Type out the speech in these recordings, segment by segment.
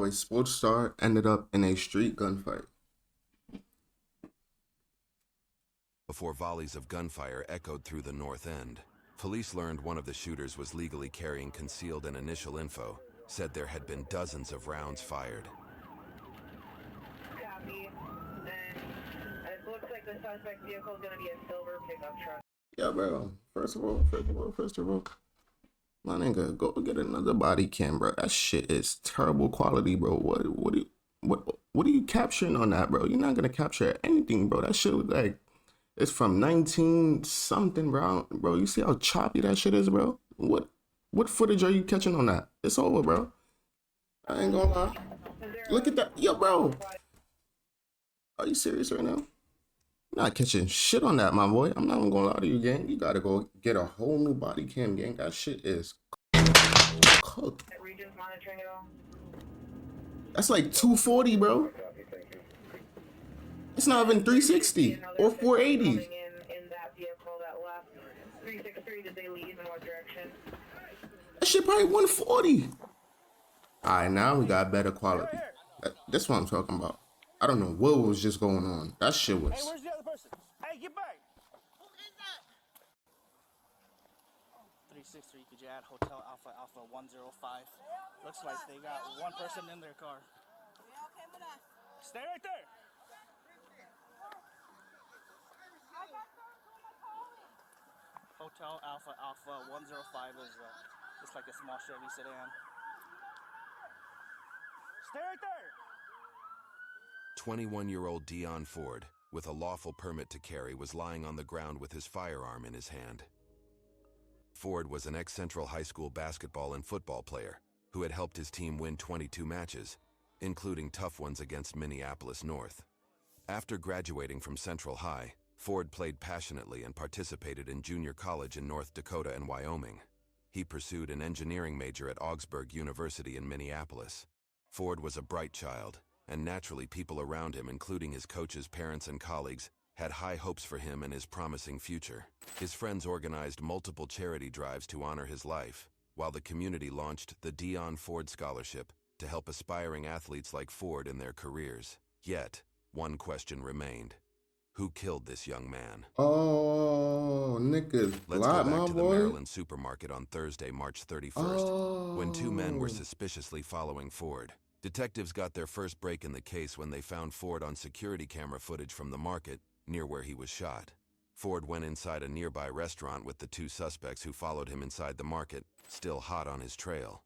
how a sports star ended up in a street gunfight. Before volleys of gunfire echoed through the north end, police learned one of the shooters was legally carrying concealed, and initial info said there had been dozens of rounds fired. Copy. And it looks like the suspect vehicle is going to be a silver pickup truck. Yeah, bro. First of all, my nigga, go get another body cam, bro. That shit is terrible quality, bro. What are you capturing on that, bro? You're not gonna capture anything, bro. That shit was like, it's from 19 something, bro. Bro, you see how choppy that shit is, bro? What footage are you catching on that? It's over, bro. I ain't gonna lie. Look at that, yo, bro. Are you serious right now? Not catching shit on that, my boy. I'm not even gonna lie to you, gang. You gotta go get a whole new body cam, gang. That shit is cooked. Regions monitoring it all. That's like 240, bro. It's not even 360 or 480. In that vehicle that left 363, did they leave in what direction? That shit probably 140. All right, now we got better quality. That's what I'm talking about. I don't know what was just going on. That shit was. Hey, where's the other person? Hey, get back! Who is that? 363, could you add Hotel Alpha 105? Looks like they got one person in their car. Stay right there! Hotel Alpha 105 is just like a small Chevy sedan. Stay right there! 21-year-old Dion Ford, with a lawful permit to carry, was lying on the ground with his firearm in his hand. Ford was an ex-Central High School basketball and football player who had helped his team win 22 matches, including tough ones against Minneapolis North. After graduating from Central High, Ford played passionately and participated in junior college in North Dakota and Wyoming. He pursued an engineering major at Augsburg University in Minneapolis. Ford was a bright child, and naturally people around him, including his coaches, parents, and colleagues, had high hopes for him and his promising future. His friends organized multiple charity drives to honor his life, while the community launched the Dion Ford Scholarship to help aspiring athletes like Ford in their careers. Yet, one question remained. Who killed this young man? Oh, niggas, Let's go back my to the boy. Maryland supermarket on Thursday, March 31st, when two men were suspiciously following Ford. Detectives got their first break in the case when they found Ford on security camera footage from the market near where he was shot. Ford went inside a nearby restaurant with the two suspects who followed him inside the market, still hot on his trail.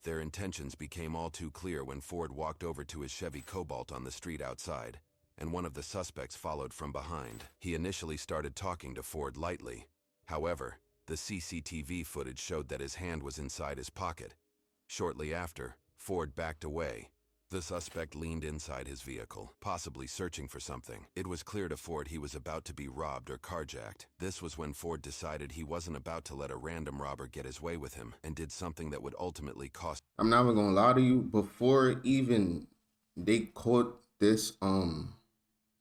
Their intentions became all too clear when Ford walked over to his Chevy Cobalt on the street outside, and one of the suspects followed from behind. He initially started talking to Ford lightly. However, the CCTV footage showed that his hand was inside his pocket. Shortly after, Ford backed away. The suspect leaned inside his vehicle, possibly searching for something. It was clear to Ford he was about to be robbed or carjacked. This was when Ford decided he wasn't about to let a random robber get his way with him, and did something that would ultimately cost. I'm not even gonna lie to you. Before even they caught this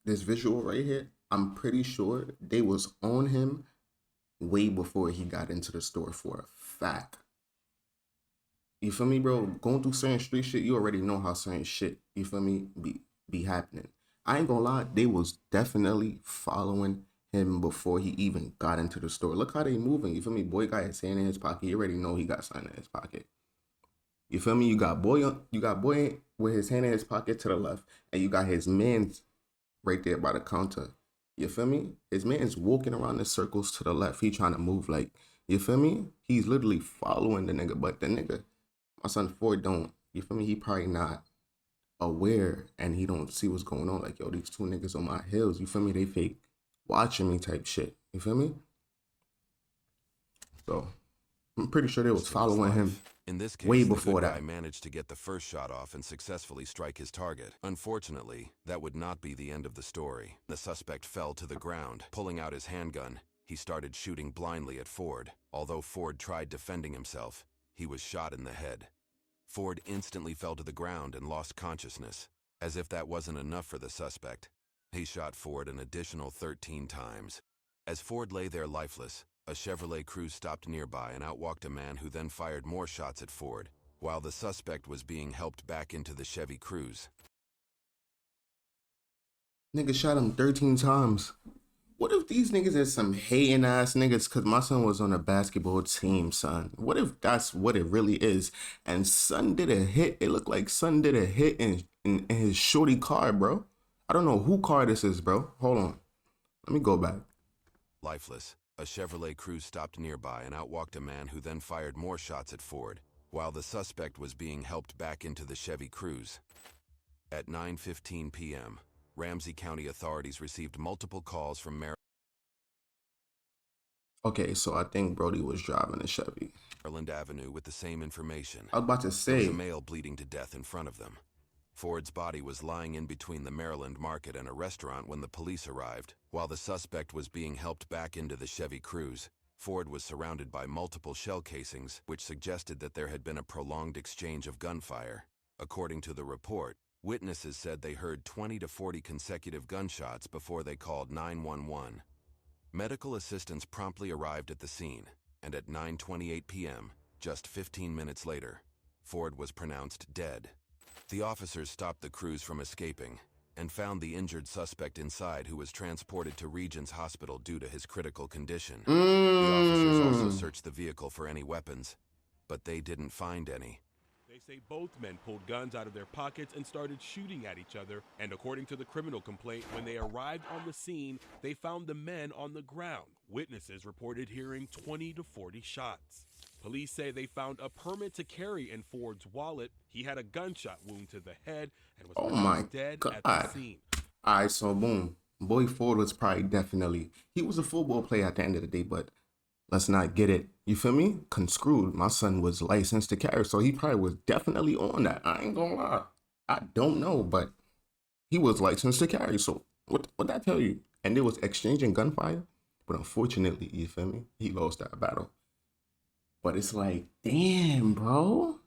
this visual right here, I'm pretty sure they was on him way before he got into the store for a fact. You feel me, bro? Going through certain street shit, you already know how certain shit, you feel me, be happening. I ain't gonna lie, they was definitely following him before he even got into the store. Look how they moving, you feel me? Boy got his hand in his pocket. You already know he got something in his pocket. You feel me? You got boy with his hand in his pocket to the left, and you got his man's right there by the counter. You feel me? His man's walking around in circles to the left. He trying to move like, you feel me? He's literally following the nigga, but the nigga, my son Ford don't, you feel me? He probably not aware and he don't see what's going on. Like, yo, these two niggas on my heels, you feel me? They fake watching me type shit. You feel me? So, I'm pretty sure they was following him. In this case, way the before good that. guy managed to get the first shot off and successfully strike his target. Unfortunately, that would not be the end of the story. The suspect fell to the ground. Pulling out his handgun, he started shooting blindly at Ford. Although Ford tried defending himself, he was shot in the head. Ford instantly fell to the ground and lost consciousness. As if that wasn't enough for the suspect, he shot Ford an additional 13 times. As Ford lay there lifeless, a Chevrolet Cruze stopped nearby and out walked a man who then fired more shots at Ford, while the suspect was being helped back into the Chevy Cruze. Nigga shot him 13 times. What if these niggas is some hating ass niggas? Cause my son was on a basketball team, son. What if that's what it really is? And son did a hit. It looked like son did a hit in his shorty car, bro. I don't know who car this is, bro. Hold on. Let me go back. Lifeless, a Chevrolet Cruze stopped nearby and outwalked a man who then fired more shots at Ford, while the suspect was being helped back into the Chevy Cruze. At 9:15 p.m., Ramsey County authorities received multiple calls from Okay, so I think Brody was driving a Chevy. Maryland Avenue with the same information. I was about to There say. was a male bleeding to death in front of them. Ford's body was lying in between the Maryland Market and a restaurant when the police arrived. While the suspect was being helped back into the Chevy Cruze, Ford was surrounded by multiple shell casings, which suggested that there had been a prolonged exchange of gunfire. According to the report, witnesses said they heard 20 to 40 consecutive gunshots before they called 911. Medical assistance promptly arrived at the scene, and at 9:28 p.m., just 15 minutes later, Ford was pronounced dead. The officers stopped the Cruze from escaping and found the injured suspect inside, who was transported to Regents Hospital due to his critical condition. The officers also searched the vehicle for any weapons, but they didn't find any. They say both men pulled guns out of their pockets and started shooting at each other, and according to the criminal complaint, when they arrived on the scene, they found the men on the ground. Witnesses reported hearing 20 to 40 shots. Police say they found a permit to carry in Ford's wallet. He had a gunshot wound to the head and was pronounced dead at the scene. All right, so boom. Boy Ford was probably definitely, he was a football player at the end of the day, but let's not get it, you feel me, conscrewed. My son was licensed to carry, so he probably was definitely on that. I ain't gonna lie. I don't know, but he was licensed to carry, so what that tell you? And there was exchanging gunfire, but unfortunately, you feel me, he lost that battle. But it's like, damn, bro.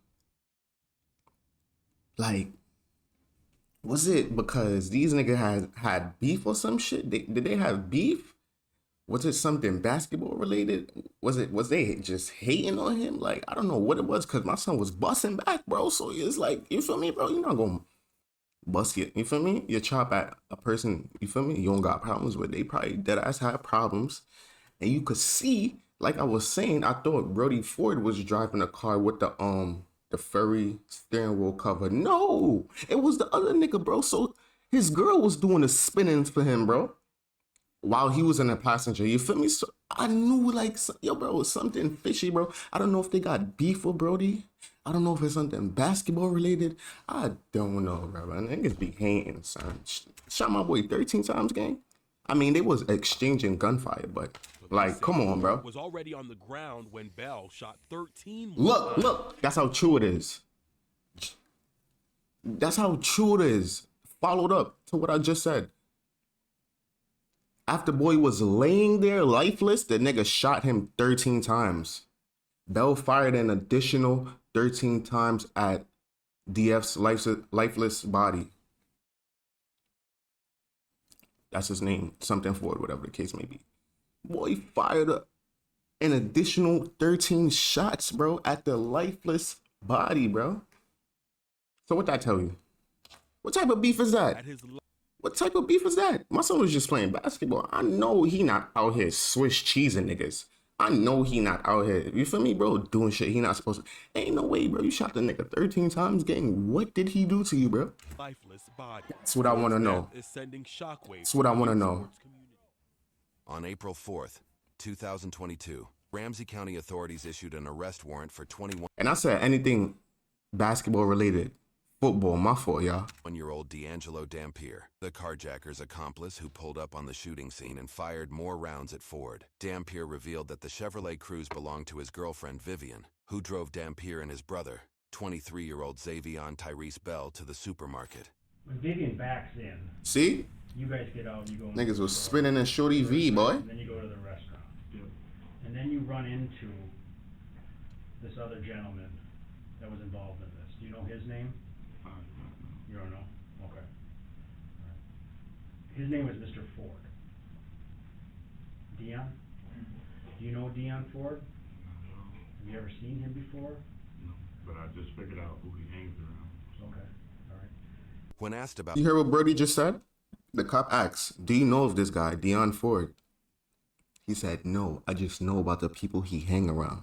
Like, was it because these niggas had beef or some shit? Did they have beef? Was it something basketball related? Was they just hating on him? Like, I don't know what it was, because my son was busting back, bro. So it's like, you feel me, bro? You're not gonna bust it. You feel me? You chop at a person, you feel me? You don't got problems with. They probably dead ass had problems. And you could see, like I was saying, I thought Brody Ford was driving a car with the furry steering wheel cover. No, it was the other nigga, bro. So his girl was doing the spinnings for him, bro, while he was in the passenger. You feel me? So I knew, like, yo, bro, something fishy, bro. I don't know if they got beef with Brody. I don't know if it's something basketball related. I don't know, bro. Niggas be hating, son. Shot my boy 13 times, gang. I mean, they was exchanging gunfire, but like, come on, bro. Was already on the ground when Bell shot 13 more Look, times. look. That's how true it is. That's how true it is. Followed up to what I just said. After boy was laying there lifeless, the nigga shot him 13 times. Bell fired an additional 13 times at DF's lifeless body. That's his name, something Ford, whatever the case may be. Boy fired an additional 13 shots, bro, at the lifeless body, bro. So what that tell you? What type of beef is that? What type of beef is that? My son was just playing basketball. I know he not out here Swiss cheesing niggas. I know he not out here, you feel me, bro, doing shit he not supposed to. Ain't no way, bro. You shot the nigga 13 times, gang. What did he do to you, bro? Lifeless body. That's what I want to know. Is sending shockwaves. That's what I want to know. On April 4th, 2022, Ramsey County authorities issued an arrest warrant for 21. And I said anything basketball related. Football, my fault, y'all. 1-year-old D'Angelo Dampier, the carjacker's accomplice who pulled up on the shooting scene and fired more rounds at Ford. Dampier revealed that the Chevrolet Cruze belonged to his girlfriend Vivian, who drove Dampier and his brother, 23-year-old Xavion Tyrese Bell, to the supermarket. When Vivian backs in, See? you guys get out, you go. Niggas was spinning in Shorty V, boy. And then you go to the restaurant. And then you run into this other gentleman that was involved in this. Do you know his name? You don't know? Okay. All right. His name was Mr. Ford. Dion? Do you know Dion Ford? Have you ever seen him before? No, but I just figured out who he hangs around. Okay, all right. When asked about You hear what Brody just said? The cop asks, do you know of this guy, Deion Ford? He said, no, I just know about the people he hang around.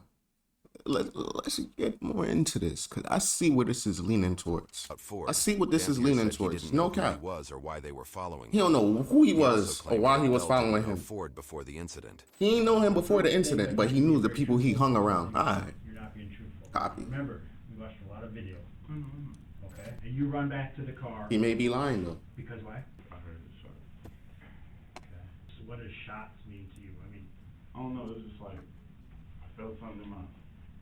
Let's get more into this, because I see where this is leaning towards. Ford, I see what this is Dampier leaning said he towards. didn't No know who he cap. was or why they were following He him. don't know who he He also was or claimed why that he was Bell didn't following know him. Ford before the incident. He didn't know him before the incident, but he knew the people he hung around. All right. You're not being truthful. Copy. Remember, we watched a lot of video. Okay? And you run back to the car. He may be lying, though. Because why? I heard the shot. Okay. So what does shots mean to you? I mean, I don't know, it was just like, I felt something in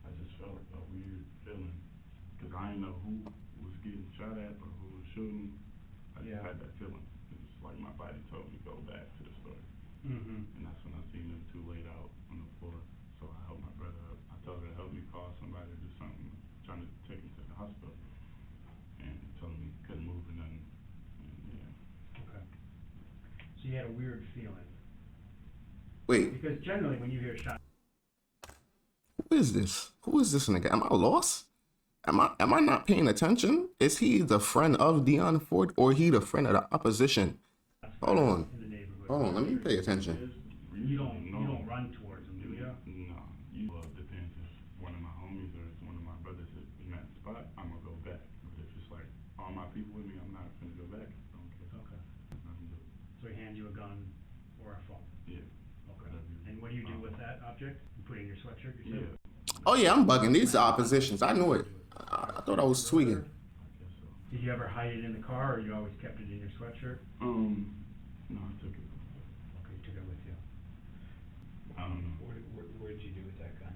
I just felt a weird feeling. Because I didn't know who was getting shot at or who was shooting. I just had that feeling. It's like my body told me go back to the store. And that's when I seen them two laid out on the floor. So I helped my brother up. I told her to help me call somebody to do something, trying to take him to the hospital. And he told me he couldn't move or nothing. And yeah. okay. So you had a weird feeling. Wait, Because generally when you hear shots, who is this? Who is this nigga? Am I lost? Am I not paying attention? Is he the friend of Deion Ford or he the friend of the opposition? Hold on. in the neighborhood. Hold on, let me pay attention. You don't run towards them, do you? No. Well, it depends if one of my homies or if one of my brothers is in that spot, I'm gonna go back. But if it's like all my people with me, I'm not gonna go back. I don't care. Okay. Nothing to do. So he hands you a gun or a phone. Yeah. Okay. And what do you do with that object? You put it in your sweatshirt, you said? Oh yeah, I'm bugging. These are oppositions. I knew it. I thought I was tweaking. I guess so. Did you ever hide it in the car or you always kept it in your sweatshirt? No, I took it. Okay, you took it with you. I don't know. What did you do with that gun?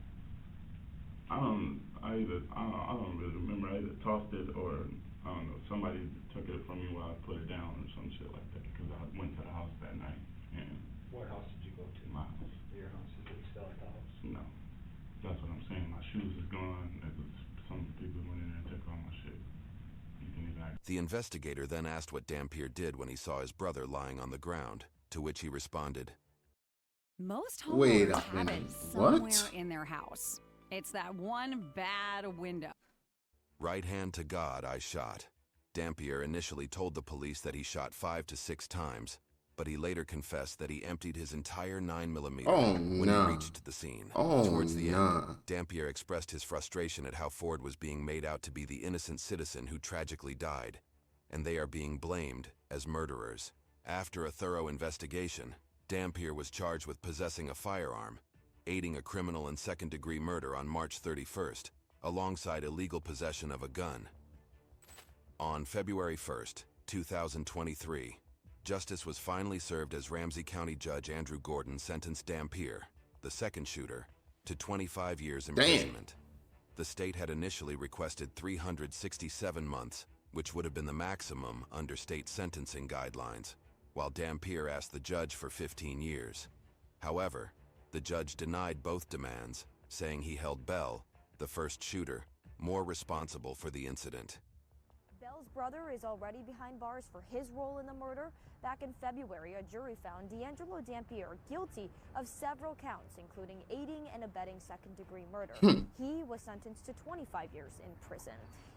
I don't really remember. I either tossed it or, I don't know, somebody took it from me while I put it down or some shit like that. Because I went to the house that night and What house did you go to? my house. Your house, is it still at the house? No. That's what I'm saying. My shoes is gone. Some people went in there and took all my shit. You can even act. The investigator then asked what Dampier did when he saw his brother lying on the ground, to which he responded, Most Wait homeowners a have minute. it somewhere What? in their house. It's that one bad window. "Right hand to God, I shot." Dampier initially told the police that he shot 5 to 6 times, but he later confessed that he emptied his entire 9mm Oh, when nah. he reached the scene. Oh, Towards the nah. end, Dampier expressed his frustration at how Ford was being made out to be the innocent citizen who tragically died, and they are being blamed as murderers. After a thorough investigation, Dampier was charged with possessing a firearm, aiding a criminal and second-degree murder on March 31st, alongside illegal possession of a gun. On February 1st, 2023, justice was finally served as Ramsey County Judge Andrew Gordon sentenced Dampier, the second shooter, to 25 years imprisonment. The state had initially requested 367 months, which would have been the maximum under state sentencing guidelines, while Dampier asked the judge for 15 years. However, the judge denied both demands, saying he held Bell, the first shooter, more responsible for the incident. Bell's brother is already behind bars for his role in the murder. Back in February, a jury found D'Angelo Dampier guilty of several counts, including aiding and abetting second-degree murder. He was sentenced to 25 years in prison.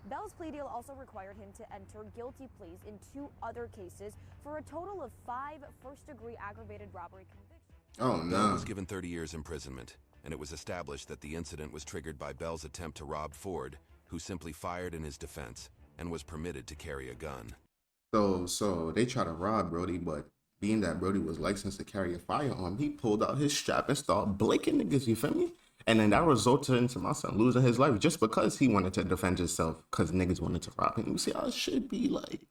Bell's plea deal also required him to enter guilty pleas in 2 other cases for a total of 5 first-degree aggravated robbery convictions. Oh Bell no. was given 30 years imprisonment, and it was established that the incident was triggered by Bell's attempt to rob Ford, who simply fired in his defense and was permitted to carry a gun. So they try to rob Brody, but being that Brody was licensed to carry a firearm, he pulled out his strap and started blinking niggas, you feel me? And then that resulted into my son losing his life just because he wanted to defend himself because niggas wanted to rob him. You see how it should be like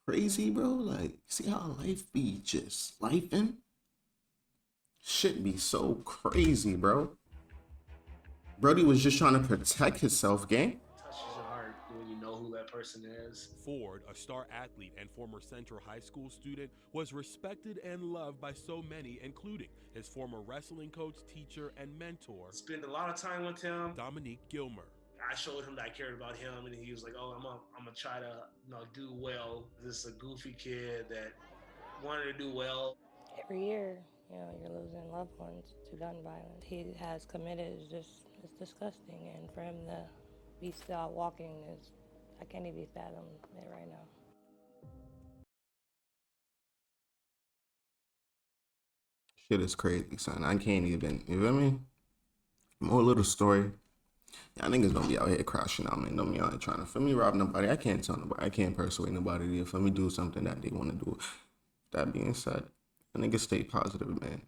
crazy, bro? Like, see how life be just lifing? Shit be so crazy, bro. Brody was just trying to protect himself, gang. Touches your heart when you know who that person is. Ford, a star athlete and former Central High School student, was respected and loved by so many, including his former wrestling coach, teacher, and mentor, Spent a lot of time with him. Dominique Gilmer. I showed him that I cared about him, and he was like, "Oh, I'm gonna try to, do well." This is a goofy kid that wanted to do well. Every year, you're losing loved ones to gun violence. He has committed is just, it's disgusting, and for him to be still out walking is, I can't even fathom it right now. Shit is crazy, son. I can't even, you feel me? More little story. Y'all niggas don't be out here crashing out, man. Don't be out here trying to, feel me, rob nobody. I can't tell nobody. I can't persuade nobody to, feel me, do something that they want to do. That being said, a nigga stay positive, man.